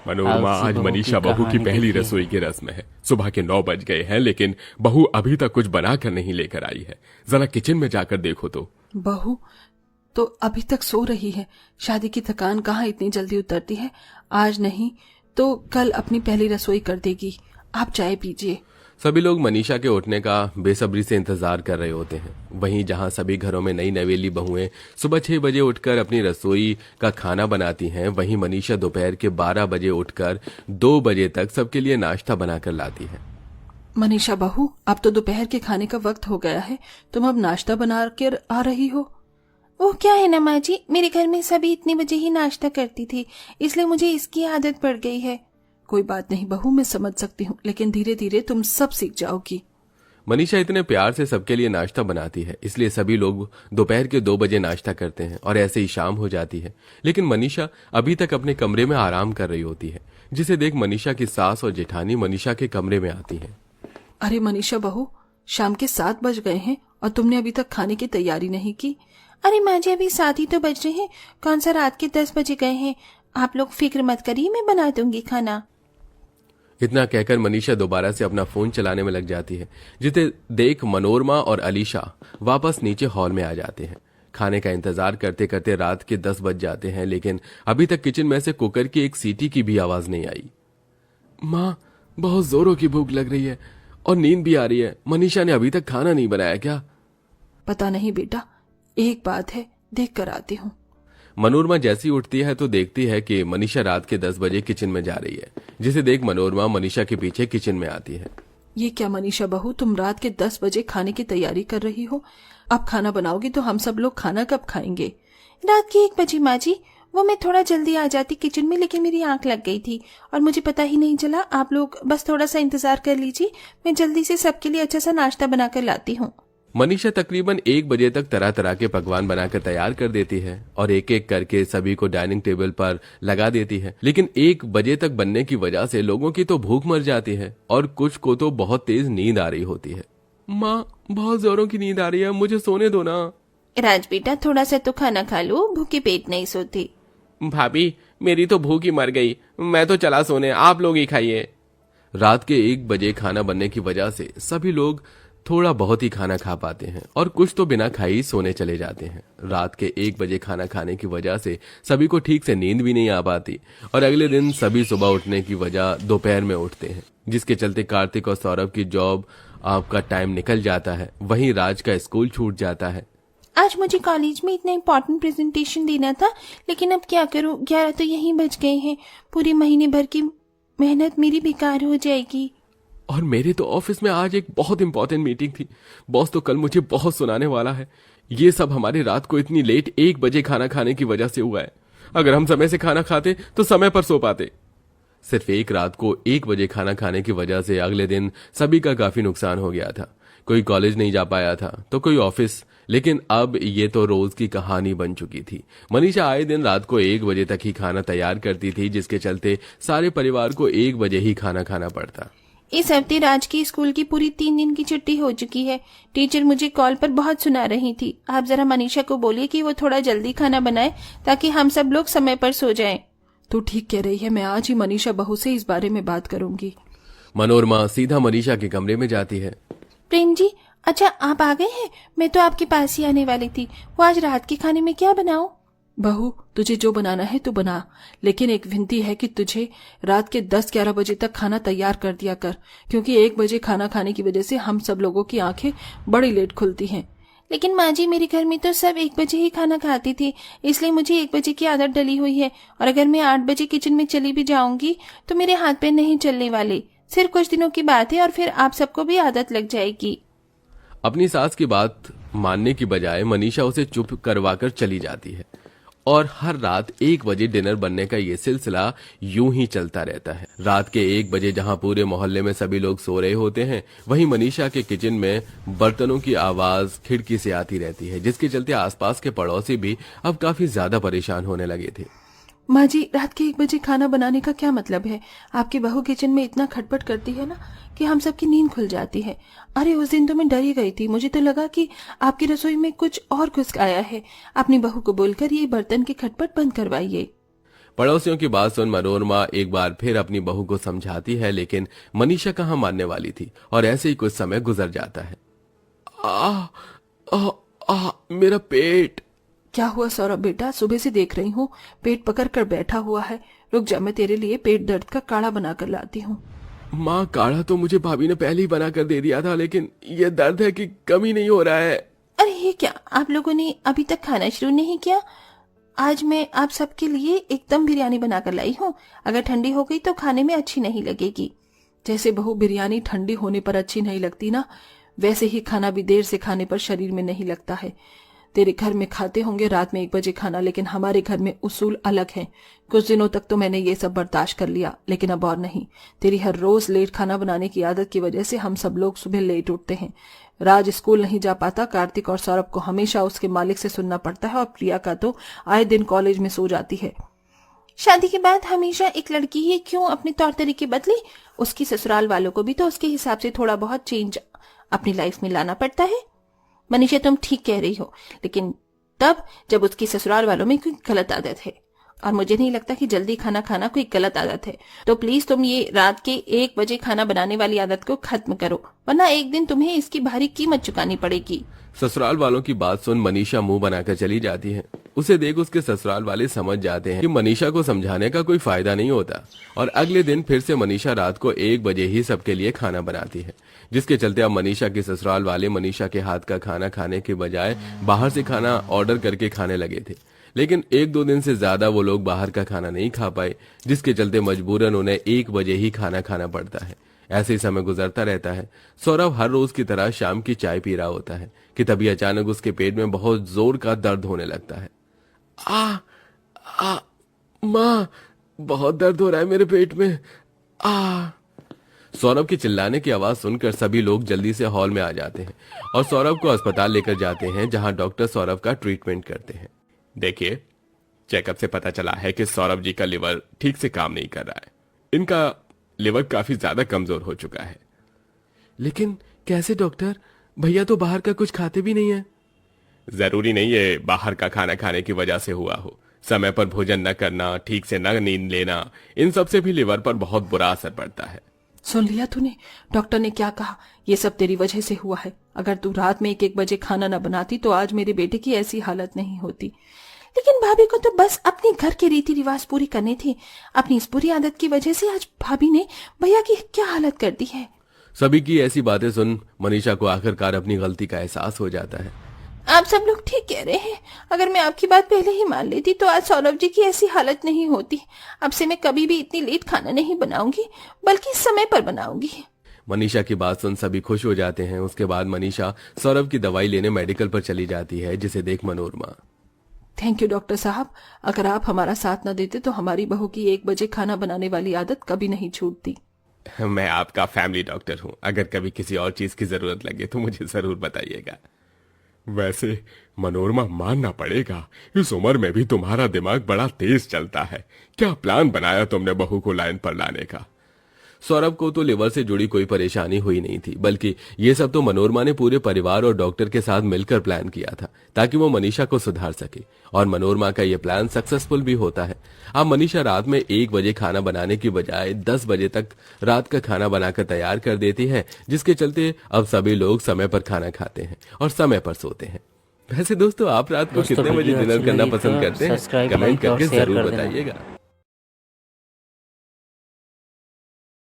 मनोरमा, आलसी आज बहू की मनीषा बहू की कहानी पहली देखिए। रसोई की रस्म है। सुबह के 9 बज गए हैं, लेकिन बहू अभी तक कुछ बनाकर नहीं लेकर आई है। जरा किचन में जाकर देखो तो। बहू तो अभी तक सो रही है। शादी की थकान कहाँ इतनी जल्दी उतरती है। आज नहीं तो कल अपनी पहली रसोई कर देगी। आप चाय पीजिए। सभी लोग मनीषा के उठने का बेसब्री से इंतजार कर रहे होते हैं। वहीं जहां सभी घरों में नई नवेली बहुएं सुबह 6 बजे उठकर अपनी रसोई का खाना बनाती हैं, वहीं मनीषा दोपहर के 12 बजे उठकर 2 बजे तक सबके लिए नाश्ता बनाकर लाती है। मनीषा बहू, अब तो दोपहर के खाने का वक्त हो गया है। तुम अब नाश्ता बना कर आ रही हो। वो क्या है ना माँ जी, मेरे घर में सभी इतने बजे ही नाश्ता करती थी, इसलिए मुझे इसकी आदत पड़ गई है। कोई बात नहीं बहू, मैं समझ सकती हूँ, लेकिन धीरे धीरे तुम सब सीख जाओगी। मनीषा इतने प्यार से सबके लिए नाश्ता बनाती है, इसलिए सभी लोग दोपहर के 2 बजे नाश्ता करते हैं और ऐसे ही शाम हो जाती है। लेकिन मनीषा अभी तक अपने कमरे में आराम कर रही होती है, जिसे देख मनीषा की सास और जेठानी मनीषा के कमरे में आती हैं। अरे मनीषा बहू, शाम के 7 बज गए हैं और तुमने अभी तक खाने की तैयारी नहीं की। अरे माँ जी, अभी 7 ही तो बज रहे हैं, कौन सा रात के 10 बजे गए हैं। आप लोग फिक्र मत करिए, मैं बना दूंगी खाना। इतना कहकर मनीषा दोबारा से अपना फोन चलाने में लग जाती है, जिसे देख मनोरमा और अलीशा वापस नीचे हॉल में आ जाते हैं। खाने का इंतजार करते करते रात के 10 बज जाते हैं, लेकिन अभी तक किचन में से कुकर की एक सीटी की भी आवाज नहीं आई। माँ, बहुत जोरों की भूख लग रही है और नींद भी आ रही है। मनीषा ने अभी तक खाना नहीं बनाया क्या? पता नहीं बेटा, एक बात है, देख कर आती हूँ। मनोरमा जैसी उठती है तो देखती है कि मनीषा रात के 10 बजे किचन में जा रही है, जिसे देख मनोरमा मनीषा के पीछे किचन में आती है। ये क्या मनीषा बहू, तुम रात के 10 बजे खाने की तैयारी कर रही हो? अब खाना बनाओगी तो हम सब लोग खाना कब खाएंगे? रात के 1 बजे माँ जी, वो मैं थोड़ा जल्दी आ जाती किचन में, लेकिन मेरी आंख लग गई थी और मुझे पता ही नहीं चला। आप लोग बस थोड़ा सा इंतजार कर लीजिए, मैं जल्दी से सबके लिए अच्छा सा नाश्ता बनाकर लाती हूँ। मनीषा तकरीबन 1 बजे तक तरह तरह के पकवान बनाकर तैयार कर देती है और एक एक करके सभी को डाइनिंग टेबल पर लगा देती है। लेकिन 1 बजे तक बनने की वजह से लोगों की तो भूख मर जाती है और कुछ को तो बहुत तेज नींद आ रही होती है। माँ, बहुत जोरों की नींद आ रही है, मुझे सोने दो ना। राज बेटा, थोड़ा सा तो खाना खा लो, भूखे पेट नहीं सोती। भाभी, मेरी तो भूख ही मर गई, मैं तो चला सोने, आप लोग ही खाइए। रात के 1 बजे खाना बनने की वजह से सभी लोग थोड़ा बहुत ही खाना खा पाते हैं और कुछ तो बिना खाए ही सोने चले जाते हैं। रात के 1 बजे खाना खाने की वजह से सभी को ठीक से नींद भी नहीं आ पाती और अगले दिन सभी सुबह उठने की वजह दोपहर में उठते हैं, जिसके चलते कार्तिक और सौरभ की जॉब आपका टाइम निकल जाता है। वहीं राज का स्कूल छूट जाता है। आज मुझे कॉलेज में इतना इम्पोर्टेंट प्रेजेंटेशन देना था, लेकिन अब क्या करूं, 11 तो यहीं बज गए हैं। पूरे महीने भर की मेहनत मेरी बेकार हो जाएगी। और मेरे तो ऑफिस में आज एक बहुत इंपॉर्टेंट मीटिंग थी। बॉस तो कल मुझे बहुत सुनाने वाला है। ये सब हमारे रात को इतनी लेट 1 बजे खाना खाने की वजह से हुआ है। अगर हम समय से खाना खाते तो समय पर सो पाते। सिर्फ एक रात को 1 बजे खाना खाने की वजह से अगले दिन सभी का काफी नुकसान हो गया था। कोई कॉलेज नहीं जा पाया था तो कोई ऑफिस, लेकिन अब ये तो रोज की कहानी बन चुकी थी। मनीषा आए दिन रात को 1 बजे तक ही खाना तैयार करती थी, जिसके चलते सारे परिवार को 1 बजे ही खाना खाना पड़ता। इस हफ्ते राज की स्कूल की पूरी 3 दिन की छुट्टी हो चुकी है। टीचर मुझे कॉल पर बहुत सुना रही थी। आप जरा मनीषा को बोलिए कि वो थोड़ा जल्दी खाना बनाए ताकि हम सब लोग समय पर सो जाएं। तू ठीक कह रही है, मैं आज ही मनीषा बहू से इस बारे में बात करूंगी। मनोरमा सीधा मनीषा के कमरे में जाती है। प्रेम जी, अच्छा आप आ गए हैं? मैं तो आपके पास ही आने वाली थी। वो आज रात के खाने में क्या बनाऊं? बहू, तुझे जो बनाना है तू बना, लेकिन एक विनती है कि तुझे रात के 10-11 बजे तक खाना तैयार कर दिया कर, क्योंकि 1 बजे खाना खाने की वजह से हम सब लोगों की आंखें बड़ी लेट खुलती हैं। लेकिन माँ जी, मेरे घर में तो सब 1 बजे ही खाना खाती थी, इसलिए मुझे 1 बजे की आदत डली हुई है। और अगर मैं 8 बजे किचन में चली भी जाऊंगी तो मेरे हाथ पैर नहीं चलने वाले। सिर्फ कुछ दिनों की बात है और फिर आप सबको भी आदत लग जाएगी। अपनी सास की बात मानने की बजाय मनीषा उसे चुप करवाकर चली जाती है और हर रात 1 बजे डिनर बनने का ये सिलसिला यूं ही चलता रहता है। रात के 1 बजे जहां पूरे मोहल्ले में सभी लोग सो रहे होते हैं, वहीं मनीषा के किचन में बर्तनों की आवाज खिड़की से आती रहती है, जिसके चलते आसपास के पड़ोसी भी अब काफी ज्यादा परेशान होने लगे थे। माँ जी, रात के 1 बजे खाना बनाने का क्या मतलब है? आपकी बहू किचन में इतना खटपट करती है ना कि हम सबकी नींद खुल जाती है। अरे उस दिन तो मैं डर ही गई थी, मुझे तो लगा कि आपकी रसोई में कुछ और घुस आया है। अपनी बहू को बोलकर ये बर्तन की खटपट बंद करवाइए। पड़ोसियों की बात सुन मनोरमा एक बार फिर अपनी बहू को समझाती है, लेकिन मनीषा कहाँ मानने वाली थी और ऐसे ही कुछ समय गुजर जाता है। आ, आ, मेरा पेट। क्या हुआ सौरभ बेटा? सुबह से देख रही हूँ पेट पकड़ कर बैठा हुआ है। रुक जा, मैं तेरे लिए पेट दर्द का काढ़ा बना कर लाती हूँ। माँ, काढ़ा तो मुझे भाभी ने पहले ही बना कर दे दिया था, लेकिन ये दर्द है कि कम ही नहीं हो रहा है। अरे ये क्या, आप लोगों ने अभी तक खाना शुरू नहीं किया? आज मैं आप सबके लिए एकदम बिरयानी बनाकर लाई हूँ। अगर ठंडी हो गई तो खाने में अच्छी नहीं लगेगी। जैसे बहू बिरयानी ठंडी होने पर अच्छी नहीं लगती ना, वैसे ही खाना भी देर से खाने पर शरीर में नहीं लगता है। तेरे घर में खाते होंगे रात में 1 बजे खाना, लेकिन हमारे घर में उसूल अलग हैं। कुछ दिनों तक तो मैंने ये सब बर्दाश्त कर लिया, लेकिन अब और नहीं। तेरी हर रोज लेट खाना बनाने की आदत की वजह से हम सब लोग सुबह लेट उठते हैं। राज स्कूल नहीं जा पाता, कार्तिक और सौरभ को हमेशा उसके मालिक से सुनना पड़ता है, और प्रिया का तो आए दिन कॉलेज में सो जाती है। शादी के बाद हमेशा एक लड़की ही क्यों अपने तौर तरीके बदले? उसकी ससुराल वालों को भी तो उसके हिसाब से थोड़ा बहुत चेंज अपनी लाइफ में लाना पड़ता है। मनीषा, तुम ठीक कह रही हो, लेकिन तब जब उसकी ससुराल वालों में कोई गलत आदत है, और मुझे नहीं लगता कि जल्दी खाना खाना कोई गलत आदत है। तो प्लीज तुम ये रात के 1 बजे खाना बनाने वाली आदत को खत्म करो, वरना एक दिन तुम्हें इसकी भारी कीमत चुकानी पड़ेगी। ससुराल वालों की बात सुन मनीषा मुंह बनाकर चली जाती है। उसे देख उसके ससुराल वाले समझ जाते हैं कि मनीषा को समझाने का कोई फायदा नहीं होता, और अगले दिन फिर से मनीषा रात को 1 बजे ही सबके लिए खाना बनाती है, जिसके चलते अब मनीषा के ससुराल वाले मनीषा के हाथ का खाना खाने के बजाय बाहर से खाना ऑर्डर करके खाने लगे थे। लेकिन 1-2 दिन से ज्यादा वो लोग बाहर का खाना नहीं खा पाए, जिसके चलते मजबूरन उन्हें 1 बजे ही खाना खाना पड़ता है। ऐसे ही समय गुजरता रहता है। सौरभ हर रोज की तरह शाम की चाय पी रहा होता है कि तभी अचानक उसके पेट में बहुत जोर का दर्द होने लगता है। माँ, बहुत दर्द हो रहा है मेरे पेट में। सौरभ के चिल्लाने की आवाज सुनकर सभी लोग जल्दी से हॉल में आ जाते हैं और सौरभ को अस्पताल लेकर जाते हैं, जहां डॉक्टर सौरभ का ट्रीटमेंट करते हैं। देखिए, चेकअप से पता चला है कि सौरभ जी का लिवर ठीक से काम नहीं कर रहा है। इनका लिवर काफी ज्यादा कमजोर हो चुका है। लेकिन कैसे डॉक्टर? भैया तो बाहर का कुछ खाते भी नहीं है। जरूरी नहीं है बाहर का खाना खाने की वजह से हुआ हो। समय पर भोजन न करना, ठीक से न नींद लेना, इन सब से भी लिवर पर बहुत बुरा असर पड़ता है। सुन लिया तूने? डॉक्टर ने क्या कहा? ये सब तेरी वजह से हुआ है। अगर तू रात में 1-1 बजे खाना न बनाती तो आज मेरे बेटे की ऐसी हालत नहीं होती। लेकिन भाभी को तो बस अपने घर के रीति रिवाज पूरी करने थे। अपनी इस बुरी आदत की वजह से आज भाभी ने भैया की क्या हालत कर दी है। सभी की ऐसी बातें सुन मनीषा को आखिरकार अपनी गलती का एहसास हो जाता है। आप सब लोग ठीक कह रहे हैं। अगर मैं आपकी बात पहले ही मान लेती तो आज सौरभ जी की ऐसी हालत नहीं होती। अब से मैं कभी भी इतनी लेट खाना नहीं बनाऊंगी, बल्कि समय पर बनाऊंगी। मनीषा की बात सुन सभी खुश हो जाते हैं। उसके बाद मनीषा सौरभ की दवाई लेने मेडिकल पर चली जाती है, जिसे देख मनोरमा, थैंक यू डॉक्टर साहब। अगर आप हमारा साथ न देते तो हमारी बहू की 1 बजे खाना बनाने वाली आदत कभी नहीं छूटती। मैं आपका फैमिली डॉक्टर हूँ। अगर कभी किसी और चीज की जरूरत लगे तो मुझे जरूर बताइएगा। वैसे मनोरमा, मानना पड़ेगा, इस उम्र में भी तुम्हारा दिमाग बड़ा तेज चलता है। क्या प्लान बनाया तुमने बहू को लाइन पर लाने का? सौरभ को तो लिवर से जुड़ी कोई परेशानी हुई नहीं थी, बल्कि ये सब तो मनोरमा ने पूरे परिवार और डॉक्टर के साथ मिलकर प्लान किया था, ताकि वो मनीषा को सुधार सके। और मनोरमा का ये प्लान सक्सेसफुल भी होता है। अब मनीषा रात में 1 बजे खाना बनाने की बजाय 10 बजे तक रात का खाना बनाकर तैयार कर देती है, जिसके चलते अब सभी लोग समय पर खाना खाते हैं और समय पर सोते हैं। वैसे दोस्तों, आप रात को कितने बजे डिनर करना पसंद करते हैं? कमेंट करके जरूर बताइएगा।